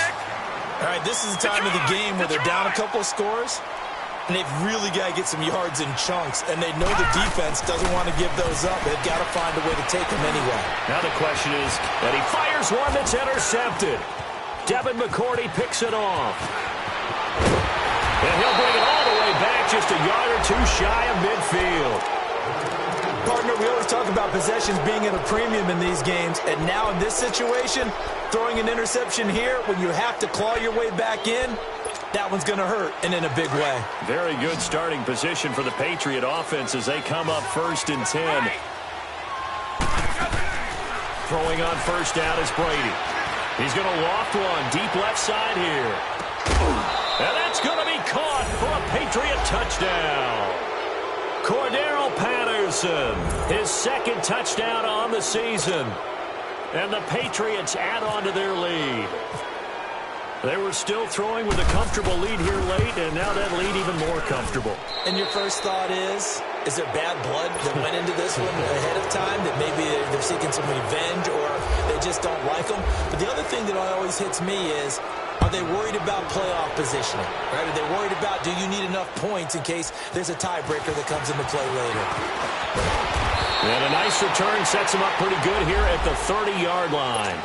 All right, this is the time of the game where they're down a couple of scores, and they've really got to get some yards in chunks, and they know the defense doesn't want to give those up. They've got to find a way to take them anyway. Now the question is, and he fires one that's intercepted. Devin McCourty picks it off. And he'll bring it all the way back just a yard or two shy of midfield. Partner, we always talk about possessions being at a premium in these games, and now in this situation, throwing an interception here when you have to claw your way back in, that one's going to hurt, and in a big way. Very good starting position for the Patriot offense as they come up 1st and 10. Throwing on first down is Brady. He's going to loft one deep left side here. And that's going to be caught for a Patriot touchdown. Cordero Patterson, his 2nd touchdown on the season. And the Patriots add on to their lead. They were still throwing with a comfortable lead here late, and now that lead even more comfortable. And your first thought is there bad blood that went into this one ahead of time, that maybe they're seeking some revenge or they just don't like them? But the other thing that always hits me is, are they worried about playoff positioning? Right? Are they worried about, do you need enough points in case there's a tiebreaker that comes into play later? And a nice return sets them up pretty good here at the 30-yard line.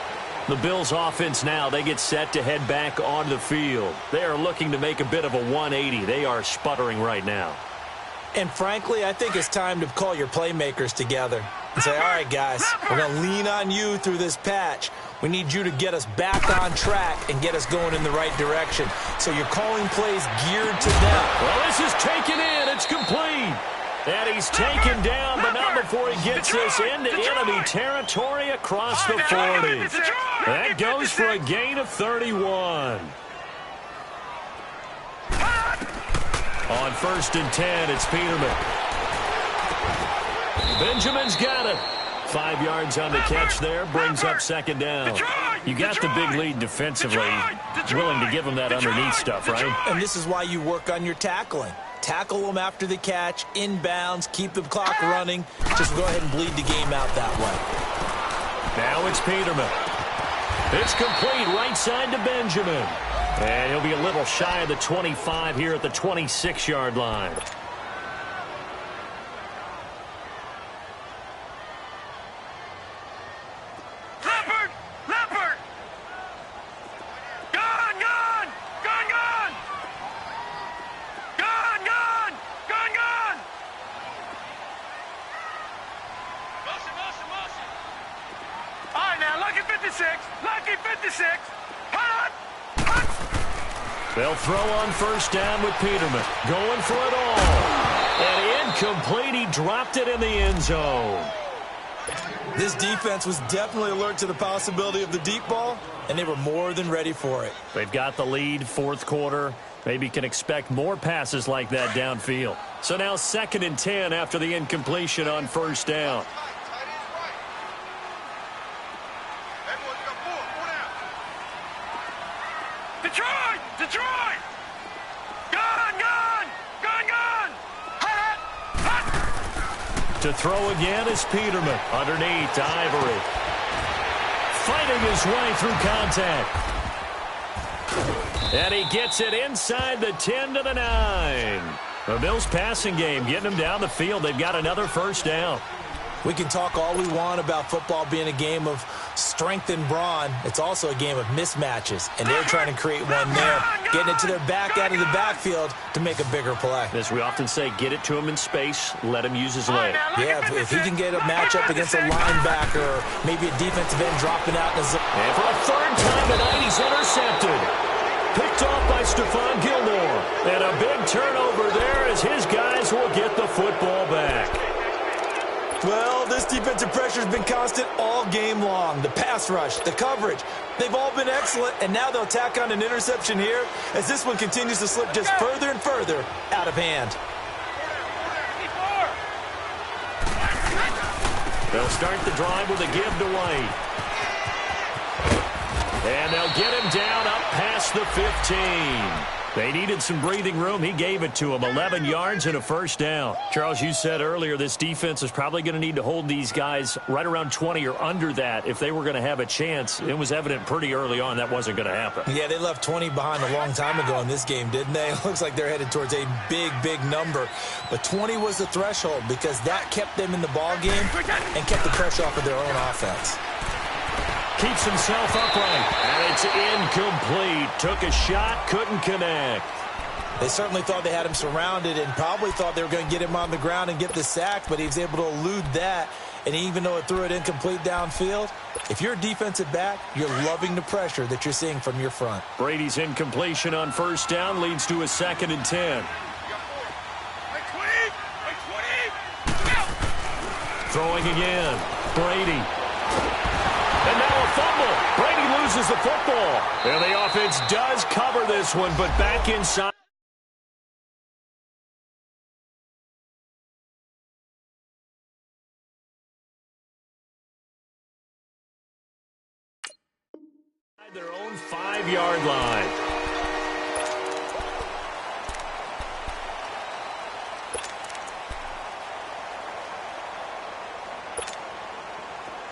The Bills offense now, they get set to head back on the field. They are looking to make a bit of a 180. They are sputtering right now. And frankly, I think it's time to call your playmakers together and say, all right, guys, we're going to lean on you through this patch. We need you to get us back on track and get us going in the right direction. So you're calling plays geared to them. Well, this is taken in. It's complete. And he's taken down, but not before he gets this into enemy territory across the 40. That goes for a gain of 31. On 1st and 10, it's Peterman. Benjamin's got it. 5 yards on the catch there, brings up 2nd down. You got the big lead defensively. Willing to give him that underneath stuff, right? And this is why you work on your tackling. Tackle them after the catch, inbounds, keep the clock running. Just go ahead and bleed the game out that way. Now it's Peterman. It's complete right side to Benjamin. And he'll be a little shy of the 25 here at the 26-yard line. Leopard! Gone! Motion. All right, now, lucky 56. Hot! They'll throw on first down with Peterman. Going for it all. And incomplete. He dropped it in the end zone. This defense was definitely alert to the possibility of the deep ball, and they were more than ready for it. They've got the lead, 4th quarter. Maybe can expect more passes like that downfield. So now 2nd and 10 after the incompletion on first down. Detroit! Gone! Hot! To throw again is Peterman. Underneath to Ivory. Fighting his way through contact. And he gets it inside the 10 to the 9. The Bills passing game getting them down the field. They've got another first down. We can talk all we want about football being a game of strength and brawn. It's also a game of mismatches, and they're trying to create one there, getting it to their back out of the backfield to make a bigger play. As we often say, get it to him in space, let him use his leg. Yeah, if he can get a matchup against a linebacker or maybe a defensive end dropping out in the zone. And for a 3rd time tonight, he's intercepted. Picked off by Stephon Gilmore. And a big turnover there as his guys will get the football back. Well, this defensive pressure has been constant all game long. The pass rush, the coverage, they've all been excellent, and now they'll tack on an interception here as this one continues to slip just further and further out of hand. They'll start the drive with a give to White. And they'll get him down up past the 15. They needed some breathing room. He gave it to them. 11 yards and a first down. Charles, you said earlier this defense is probably going to need to hold these guys right around 20 or under that if they were going to have a chance. It was evident pretty early on that wasn't going to happen. Yeah, they left 20 behind a long time ago in this game, didn't they? It looks like they're headed towards a big number. But 20 was the threshold because that kept them in the ball game and kept the pressure off of their own offense. Keeps himself upright, and it's incomplete. Took a shot, couldn't connect. They certainly thought they had him surrounded and probably thought they were going to get him on the ground and get the sack, but he was able to elude that. And even though it threw it incomplete downfield, if you're a defensive back, you're loving the pressure that you're seeing from your front. Brady's incompletion on first down leads to a 2nd and 10. Throwing again. Brady. And now a fumble. Brady loses the football. And the offense does cover this one, but back inside. Their own 5-yard line.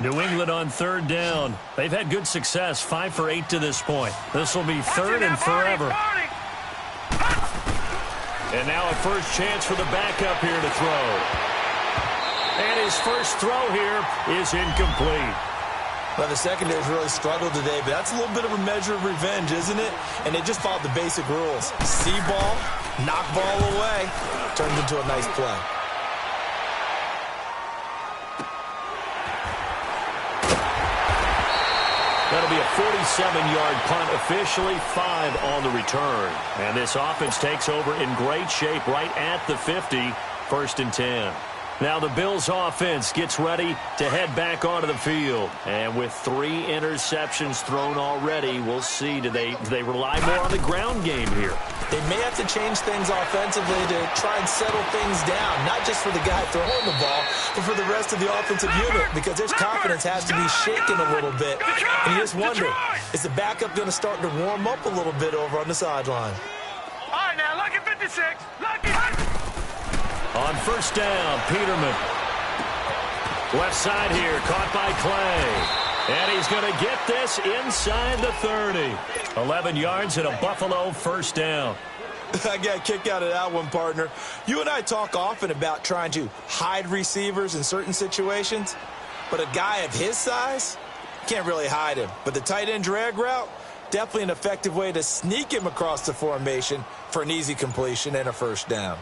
New England on 3rd down. They've had good success, 5 for 8 to this point. This will be 3rd and forever. And now a first chance for the backup here to throw. And his first throw here is incomplete. Well, the secondary's really struggled today, but that's a little bit of a measure of revenge, isn't it? And they just followed the basic rules. See ball, knock ball away, turns into a nice play. That'll be a 47-yard punt, officially 5 on the return. And this offense takes over in great shape right at the 50, 1st and 10. Now the Bills offense gets ready to head back onto the field. And with 3 interceptions thrown already, we'll see, do they rely more on the ground game here? They may have to change things offensively to try and settle things down, not just for the guy throwing the ball, but for the rest of the offensive unit, because their confidence has to be shaken a little bit. And you just wonder, is the backup going to start to warm up a little bit over on the sideline? All right, now, lucky 56. Lucky. On first down, Peterman. Left side here, caught by Clay. And he's going to get this inside the 30. 11 yards and a Buffalo first down. I got a kick out of that one, partner. You and I talk often about trying to hide receivers in certain situations, but a guy of his size, can't really hide him. But the tight end drag route, definitely an effective way to sneak him across the formation for an easy completion and a first down.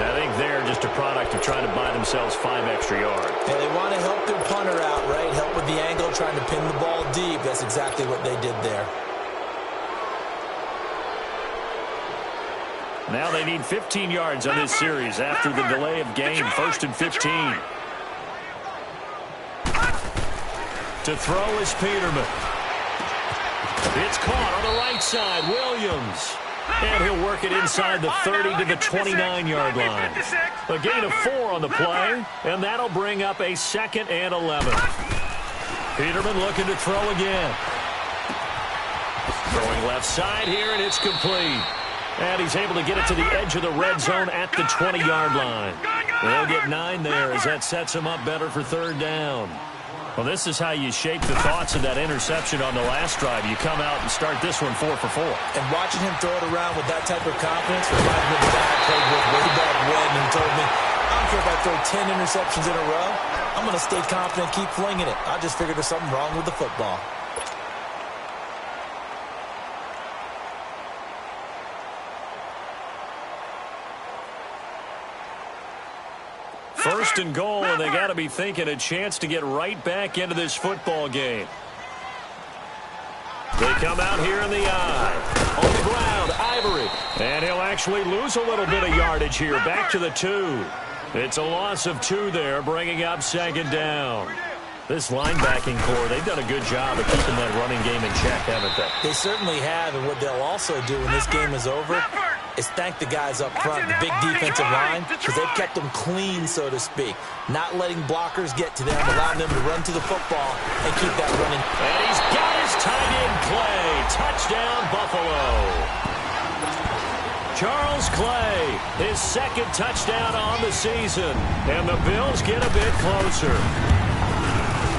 I think they're just a product of trying to buy themselves 5 extra yards. And they want to help their punter out, right? Help with the angle, trying to pin the ball deep. That's exactly what they did there. Now they need 15 yards on this series after the delay of game. 1st and 15. To throw is Peterman. It's caught on the right side. Williams. And he'll work it inside the 30 to the 29-yard line. A gain of 4 on the play, and that'll bring up a 2nd and 11. Peterman looking to throw again. Throwing left side here, and it's complete. And he's able to get it to the edge of the red zone at the 20-yard line. They'll get 9 there as that sets him up better for 3rd down. Well, this is how you shape the thoughts of that interception on the last drive. You come out and start this one 4 for 4. And watching him throw it around with that type of confidence reminds me of the guy I played with way back when and told me, I don't care if I throw 10 interceptions in a row. I'm going to stay confident, keep flinging it. I just figured there's something wrong with the football. First and goal, and they got to be thinking a chance to get right back into this football game. They come out here in the eye. On the ground, Ivory. And he'll actually lose a little bit of yardage here. Back to the 2. It's a loss of 2 there, bringing up 2nd down. This linebacking core, they've done a good job of keeping that running game in check, haven't they? They certainly have, and what they'll also do when this game is over is thank the guys up front, the big defensive line, because they've kept them clean, so to speak. Not letting blockers get to them, allowing them to run to the football and keep that running. And he's got his tight end Clay. Touchdown, Buffalo. Charles Clay, his 2nd touchdown on the season. And the Bills get a bit closer.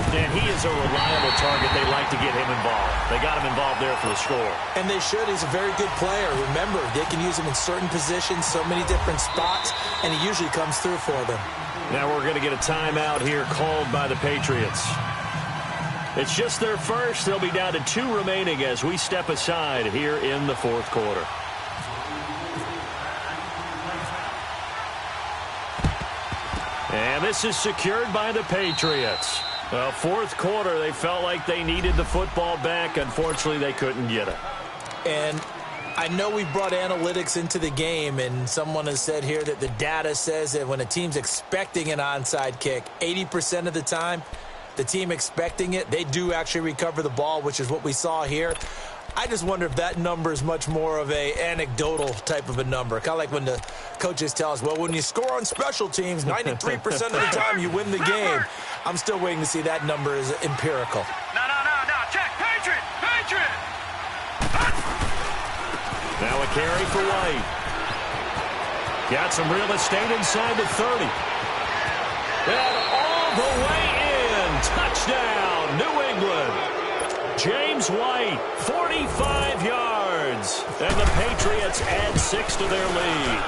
And he is a reliable target. They like to get him involved. They got him involved there for the score. And they should. He's a very good player. Remember, they can use him in certain positions, so many different spots, and he usually comes through for them. Now we're going to get a timeout here called by the Patriots. It's just their first. They'll be down to 2 remaining as we step aside here in the fourth quarter. And this is secured by the Patriots. Well, fourth quarter, they felt like they needed the football back. Unfortunately, they couldn't get it. And I know we brought analytics into the game, and someone has said here that the data says that when a team's expecting an onside kick, 80% of the time, the team expecting it, they do actually recover the ball, which is what we saw here. I just wonder if that number is much more of a anecdotal type of a number. Kind of like when the coaches tell us, well, when you score on special teams, 93% of the time you win the game. I'm still waiting to see that number is empirical. No. Check. Patriot. Now a carry for White. Got some real estate inside the 30. And all the way in. Touchdown, New England. James White, 45 yards. And the Patriots add 6 to their lead.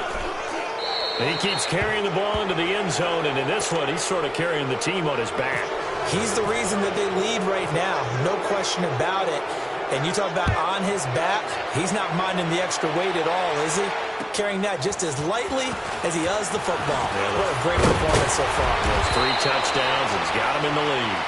He keeps carrying the ball into the end zone, and in this one, he's sort of carrying the team on his back. He's the reason that they lead right now, no question about it. And you talk about on his back, he's not minding the extra weight at all, is he? Carrying that just as lightly as he does the football. Yeah, what a great performance so far. Those 3 touchdowns, and he's got him in the lead.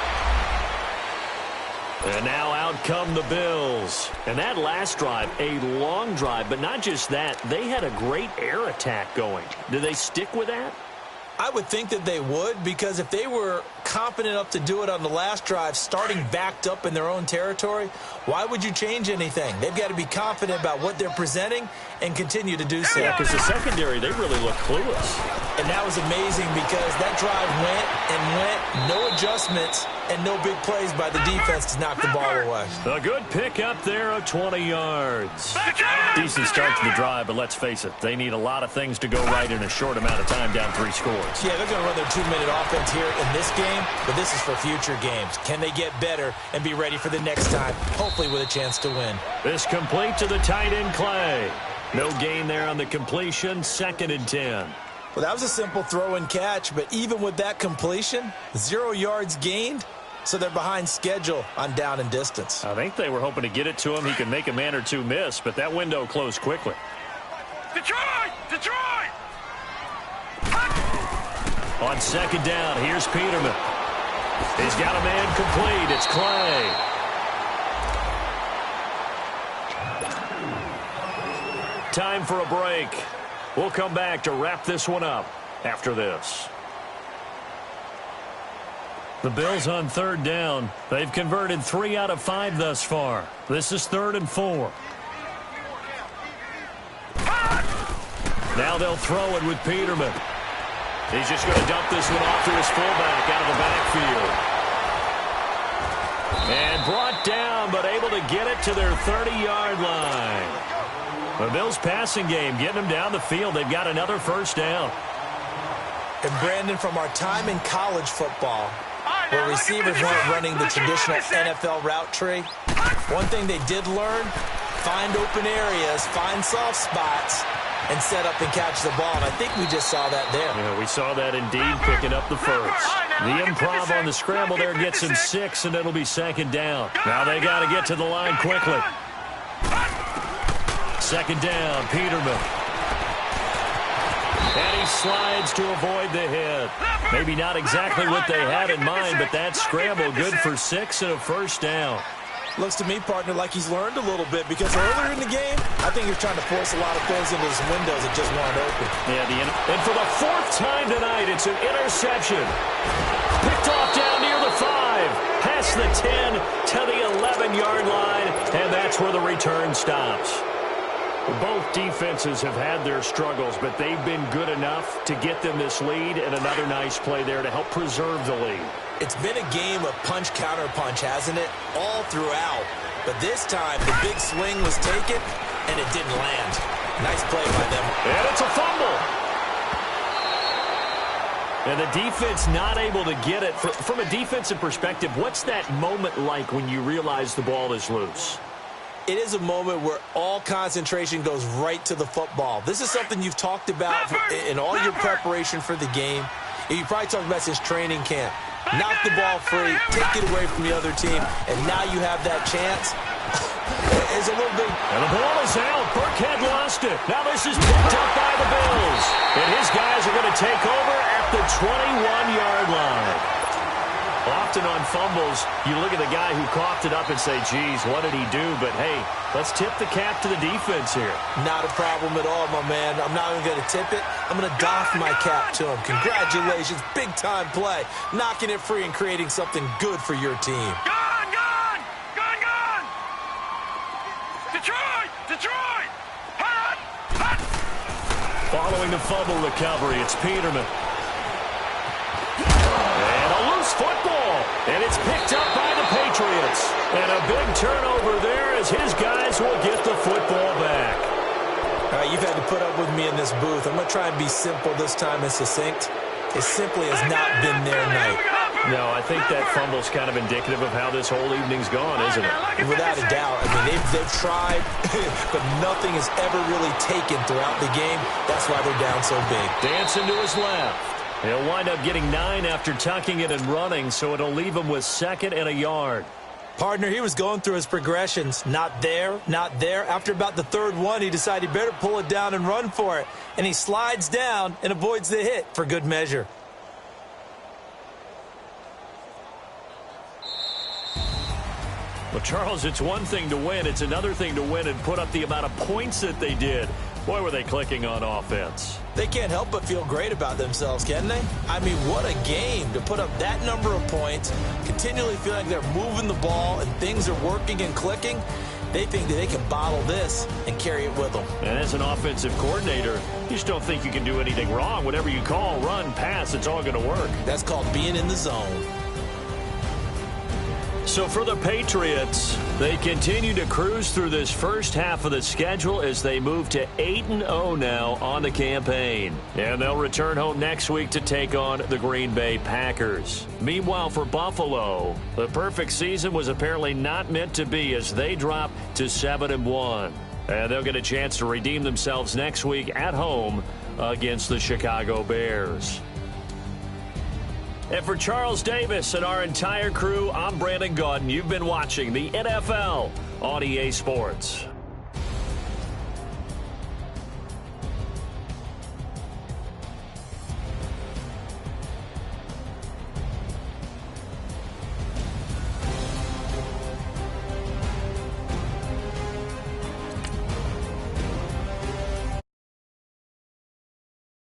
And now out come the Bills. And that last drive, a long drive, but not just that, they had a great air attack going. Do they stick with that? I would think that they would, because if they were confident enough to do it on the last drive, starting backed up in their own territory, why would you change anything? They've got to be confident about what they're presenting and continue to do so. Yeah, because the secondary, they really look clueless. And that was amazing because that drive went, no adjustments, and no big plays by the defense to knock the ball away. A good pickup there of 20 yards. Decent start to the drive, but let's face it, they need a lot of things to go right in a short amount of time, down 3 scores. Yeah, they're going to run their 2-minute offense here in this game, but this is for future games. Can they get better and be ready for the next time, hopefully with a chance to win? This complete to the tight end, Clay. No gain there on the completion, 2nd and 10. Well, that was a simple throw and catch, but even with that completion, 0 yards gained, so they're behind schedule on down and distance. I think they were hoping to get it to him. He could make a man or 2 miss, but that window closed quickly. Detroit! On 2nd down, here's Peterman. He's got a man complete. It's Clay. Time for a break. We'll come back to wrap this one up after this. The Bills on 3rd down. They've converted 3 out of 5 thus far. This is 3rd and 4. Now they'll throw it with Peterman. He's just going to dump this one off to his fullback out of the backfield. And brought down, but able to get it to their 30-yard line. The Bills' passing game getting them down the field. They've got another 1st down. And Brandon, from our time in college football, where receivers weren't running the traditional NFL route tree, one thing they did learn, find open areas, find soft spots, and set up and catch the ball. And I think we just saw that there. Yeah, we saw that indeed, picking up the 1st. The improv on the scramble there gets him 6, and it'll be 2nd down. Now they got to get to the line quickly. 2nd down, Peterman. And he slides to avoid the hit. Maybe not exactly what they had in mind, but that scramble good for 6 and a 1st down. Looks to me, partner, like he's learned a little bit, because earlier in the game, I think he's trying to force a lot of things into some windows that just weren't open. Yeah, and for the 4th time tonight, it's an interception. Picked off down near the 5, past the 10 to the 11-yard line, and that's where the return stops. Both defenses have had their struggles, but they've been good enough to get them this lead, and another nice play there to help preserve the lead. It's been a game of punch-counter-punch, hasn't it? All throughout. But this time, the big swing was taken, and it didn't land. Nice play by them. And it's a fumble. And the defense not able to get it. From a defensive perspective, what's that moment like when you realize the ball is loose? It is a moment where all concentration goes right to the football. This is something you've talked about in all your preparation for the game. You probably talking about his training camp. Knock the ball free, take it away from the other team, and now you have that chance. It's a little bit. And the ball is out. Burkhead lost it. Now this is picked up by the Bills. And his guys are going to take over at the 21-yard line. Often on fumbles, you look at the guy who coughed it up and say, geez, what did he do? But, hey, let's tip the cap to the defense here. Not a problem at all, my man. I'm not even going to tip it. I'm going to doff my cap to him. Congratulations. Big-time play. Knocking it free and creating something good for your team. Gone, gone! Gone, gone! Detroit! Detroit! Hot! Hot! Following the fumble recovery, it's Peterman. Football, and it's picked up by the Patriots. And a big turnover there as his guys will get the football back. All right, you've had to put up with me in this booth. I'm going to try and be simple this time and succinct. It simply has not been their night. No, I think that fumble's kind of indicative of how this whole evening's gone, isn't it? Without a doubt. I mean, they've tried, but nothing has ever really taken throughout the game. That's why they're down so big. Dancing to his left. He'll wind up getting 9 after tucking it and running, so it'll leave him with 2nd and a yard. Partner, he was going through his progressions. Not there, not there. After about the 3rd one, he decided he better pull it down and run for it. And he slides down and avoids the hit for good measure. Well, Charles, it's one thing to win. It's another thing to win and put up the amount of points that they did. Boy, were they clicking on offense. They can't help but feel great about themselves, can they? I mean, what a game to put up that number of points, continually feel like they're moving the ball and things are working and clicking. They think that they can bottle this and carry it with them. And as an offensive coordinator, you just don't think you can do anything wrong. Whatever you call, run, pass, it's all going to work. That's called being in the zone. So for the Patriots, they continue to cruise through this first half of the schedule as they move to 8-0 now on the campaign. And they'll return home next week to take on the Green Bay Packers. Meanwhile, for Buffalo, the perfect season was apparently not meant to be as they drop to 7-1. And they'll get a chance to redeem themselves next week at home against the Chicago Bears. And for Charles Davis and our entire crew, I'm Brandon Gaudin. You've been watching the NFL on EA Sports.